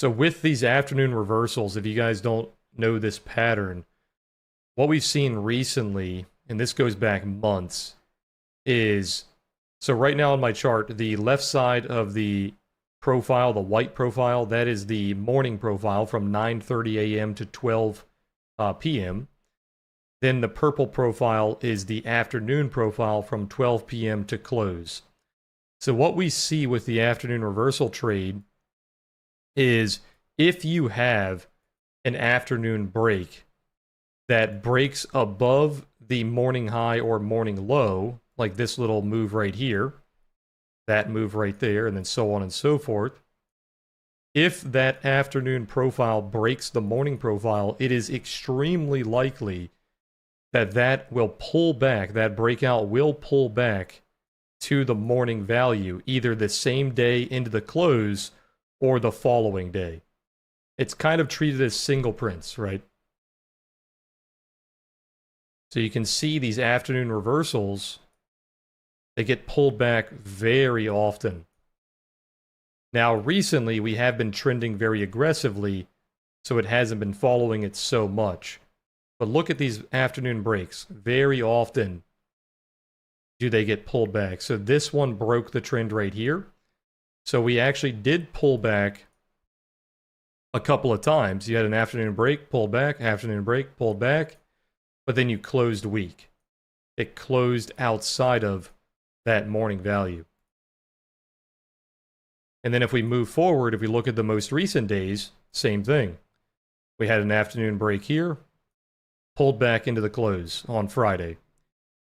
So with these afternoon reversals, if you guys don't know this pattern, what we've seen recently, and this goes back months, is, so right now on my chart, the left side of the profile, the white profile, that is the morning profile from 9:30 a.m. to 12 p.m. Then the purple profile is the afternoon profile from 12 p.m. to close. So what we see with the afternoon reversal trade is if you have an afternoon break that breaks above the morning high or morning low, like this little move right here, that move right there, and then so on and so forth. If that afternoon profile breaks the morning profile, it is extremely likely that that will pull back, that breakout will pull back to the morning value, either the same day into the close or the following day. It's kind of treated as single prints, right? So you can see these afternoon reversals, they get pulled back very often. Now, recently, we have been trending very aggressively, so it hasn't been following it so much. But look at these afternoon breaks. Very often do they get pulled back. So this one broke the trend right here. So we actually did pull back a couple of times. You had an afternoon break, pulled back, afternoon break, pulled back, but then you closed weak. It closed outside of that morning value. And then if we move forward, if we look at the most recent days, same thing. We had an afternoon break here, pulled back into the close on Friday.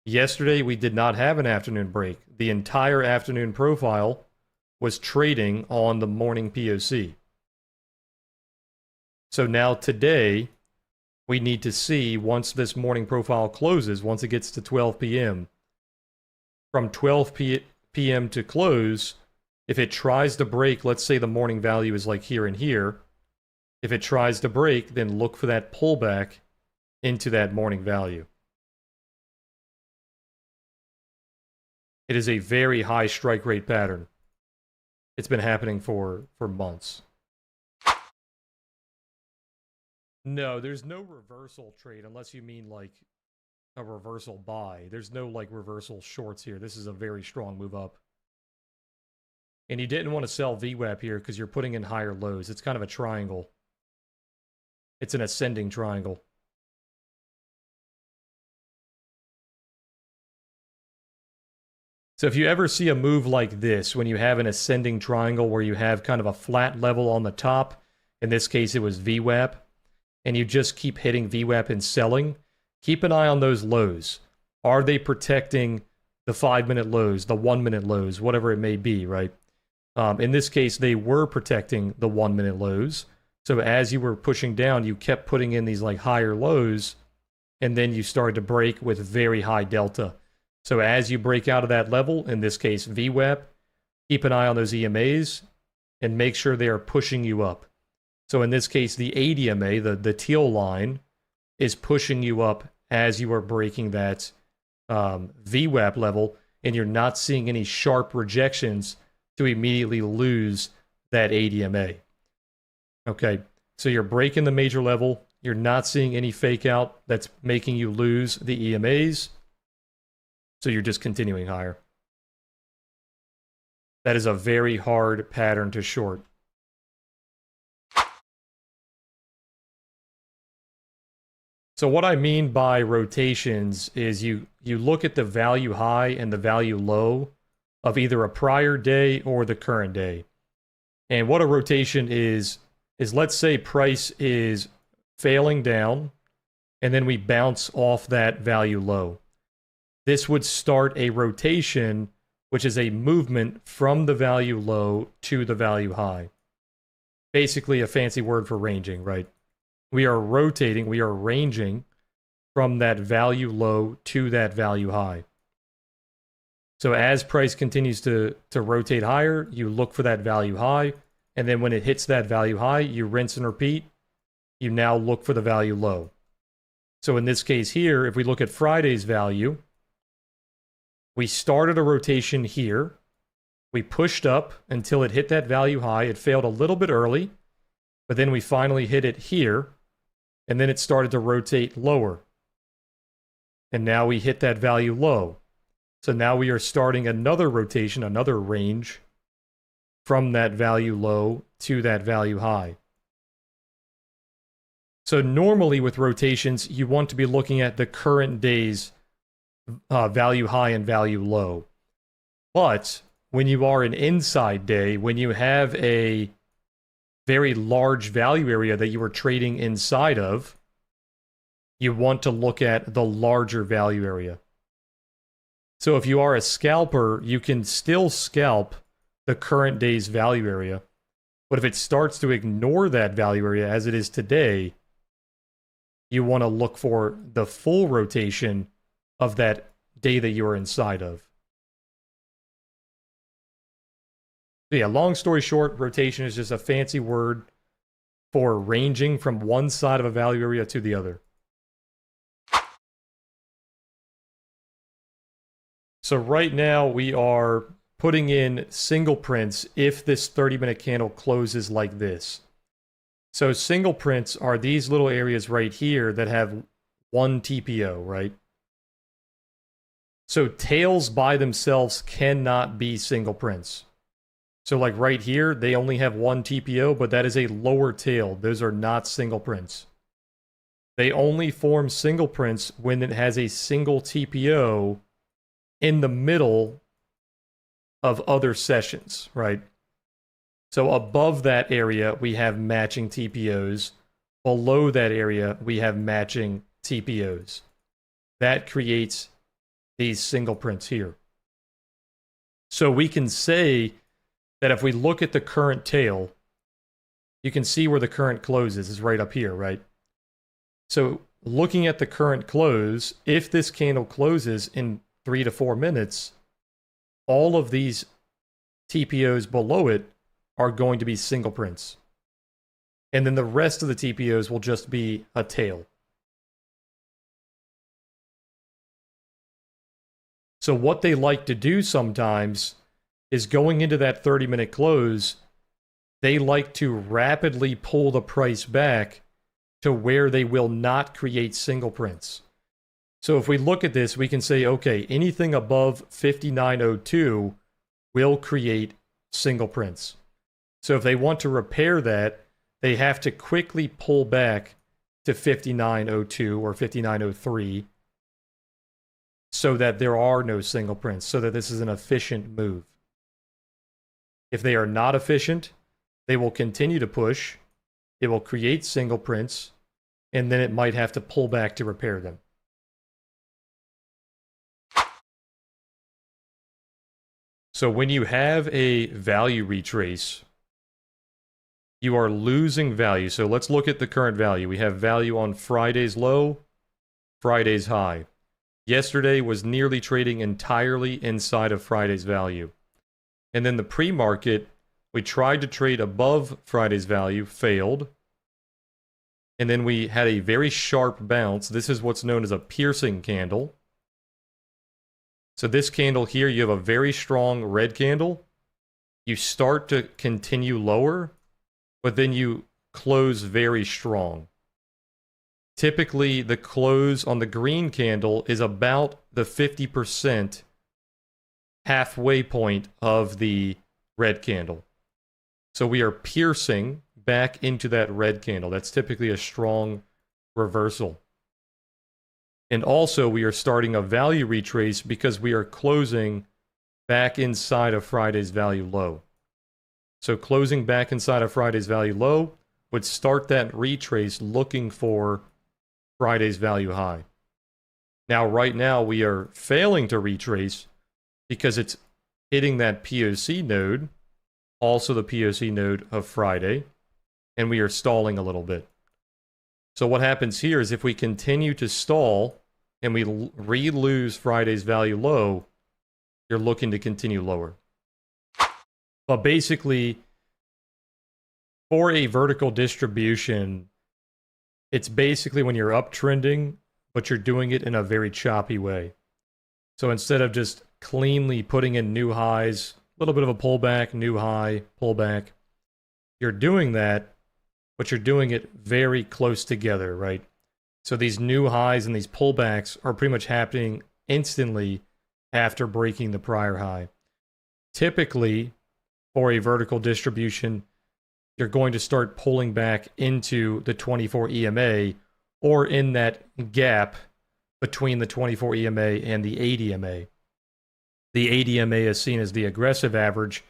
Yesterday, we did not have an afternoon break. The entire afternoon profile was trading on the morning POC. So now today, we need to see, once this morning profile closes, once it gets to 12 p.m., from 12 p.m. to close, if it tries to break, let's say the morning value is like here and here, if it tries to break, then look for that pullback into that morning value. It is a very high strike rate pattern. It's been happening for months. No, there's no reversal trade unless you mean like a reversal buy. There's no like reversal shorts here. This is a very strong move up. And you didn't want to sell VWAP here because you're putting in higher lows. It's kind of a triangle. It's an ascending triangle. So if you ever see a move like this, when you have an ascending triangle where you have kind of a flat level on the top, in this case it was VWAP, and you just keep hitting VWAP and selling, keep an eye on those lows. Are they protecting the 5-minute lows, the 1-minute lows, whatever it may be, right? In this case, they were protecting the 1-minute lows. So as you were pushing down, you kept putting in these like higher lows, and then you started to break with very high delta. So as you break out of that level, in this case VWAP, keep an eye on those EMAs and make sure they are pushing you up. So in this case, the ADMA, the teal line, is pushing you up as you are breaking that VWAP level, and you're not seeing any sharp rejections to immediately lose that ADMA. Okay, so you're breaking the major level, you're not seeing any fake out that's making you lose the EMAs, so you're just continuing higher. That is a very hard pattern to short. So what I mean by rotations is you look at the value high and the value low of either a prior day or the current day. And what a rotation is let's say price is failing down, and then we bounce off that value low. This would start a rotation, which is a movement from the value low to the value high. Basically a fancy word for ranging, right? We are rotating, we are ranging from that value low to that value high. So as price continues to rotate higher, you look for that value high, and then when it hits that value high, you rinse and repeat. You now look for the value low. So in this case here, if we look at Friday's value, we started a rotation here. We pushed up until it hit that value high. It failed a little bit early. but then we finally hit it here, and then it started to rotate lower. And now we hit that value low. So now we are starting another rotation, another range from that value low to that value high. So normally with rotations, you want to be looking at the current day's value high and value low. But when you are an inside day, when you have a very large value area that you are trading inside of, you want to look at the larger value area. So if you are a scalper, you can still scalp the current day's value area. But if it starts to ignore that value area as it is today, you want to look for the full rotation of that day that you are inside of. So yeah, long story short, rotation is just a fancy word for ranging from one side of a value area to the other. So right now we are putting in single prints if this 30-minute candle closes like this. So single prints are these little areas right here that have one TPO, right? So tails by themselves cannot be single prints. So like right here, they only have one TPO, but that is a lower tail. Those are not single prints. They only form single prints when it has a single TPO in the middle of other sessions, right? So above that area, we have matching TPOs. Below that area, we have matching TPOs. That creates these single prints here. So we can say that if we look at the current tail, you can see where the current close is right up here, right? So looking at the current close, if this candle closes in 3 to 4 minutes, all of these TPOs below it are going to be single prints. And then the rest of the TPOs will just be a tail. So what they like to do sometimes is going into that 30-minute close, they like to rapidly pull the price back to where they will not create single prints. So if we look at this, we can say, okay, anything above 59.02 will create single prints. So if they want to repair that, they have to quickly pull back to 59.02 or 59.03 so that there are no single prints, so that this is an efficient move. If they are not efficient, they will continue to push, it will create single prints, and then it might have to pull back to repair them. So when you have a value retrace, you are losing value. So let's look at the current value. We have value on Friday's low, Friday's high. Yesterday was nearly trading entirely inside of Friday's value. And then the pre-market, we tried to trade above Friday's value, failed. And then we had a very sharp bounce. This is what's known as a piercing candle. So this candle here, you have a very strong red candle. You start to continue lower, but then you close very strong. Typically, the close on the green candle is about the 50% halfway point of the red candle. So we are piercing back into that red candle. That's typically a strong reversal. And also, we are starting a value retrace because we are closing back inside of Friday's value low. So closing back inside of Friday's value low would start that retrace looking for Friday's value high. Now, right now, we are failing to retrace because it's hitting that POC node, also the POC node of Friday, and we are stalling a little bit. So what happens here is if we continue to stall and we re-lose Friday's value low, you're looking to continue lower. But basically, for a vertical distribution, it's basically when you're uptrending, but you're doing it in a very choppy way. So instead of just cleanly putting in new highs, a little bit of a pullback, new high, pullback, you're doing that, but you're doing it very close together, right? So these new highs and these pullbacks are pretty much happening instantly after breaking the prior high. Typically, for a vertical distribution, you're going to start pulling back into the 24 EMA or in that gap between the 24 EMA and the 8 EMA. The 8 EMA is seen as the aggressive average.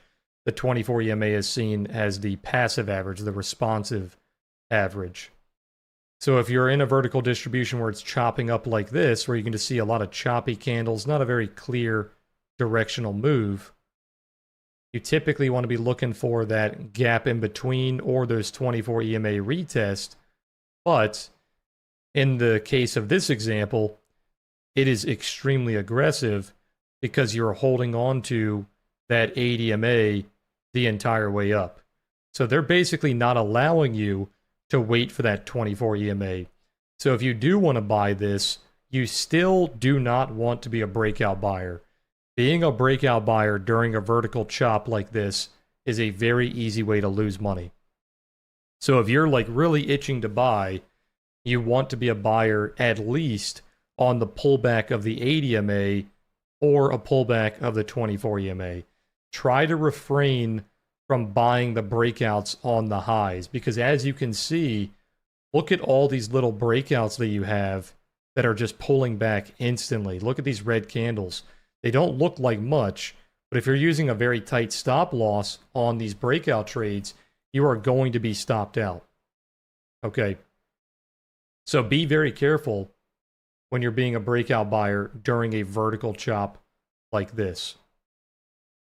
The 24 EMA is seen as the passive average, the responsive average. So if you're in a vertical distribution where it's chopping up like this, where you can just see a lot of choppy candles, not a very clear directional move, you typically want to be looking for that gap in between or those 24 EMA retest. But in the case of this example, it is extremely aggressive because you're holding on to that 8 EMA the entire way up. So they're basically not allowing you to wait for that 24 EMA. So if you do want to buy this, you still do not want to be a breakout buyer. Being a breakout buyer during a vertical chop like this is a very easy way to lose money. So if you're like really itching to buy, you want to be a buyer at least on the pullback of the 8 EMA or a pullback of the 24 EMA. Try to refrain from buying the breakouts on the highs, because as you can see, look at all these little breakouts that you have that are just pulling back instantly. Look at these red candles. They don't look like much, but if you're using a very tight stop loss on these breakout trades, you are going to be stopped out. Okay. So be very careful when you're being a breakout buyer during a vertical chop like this.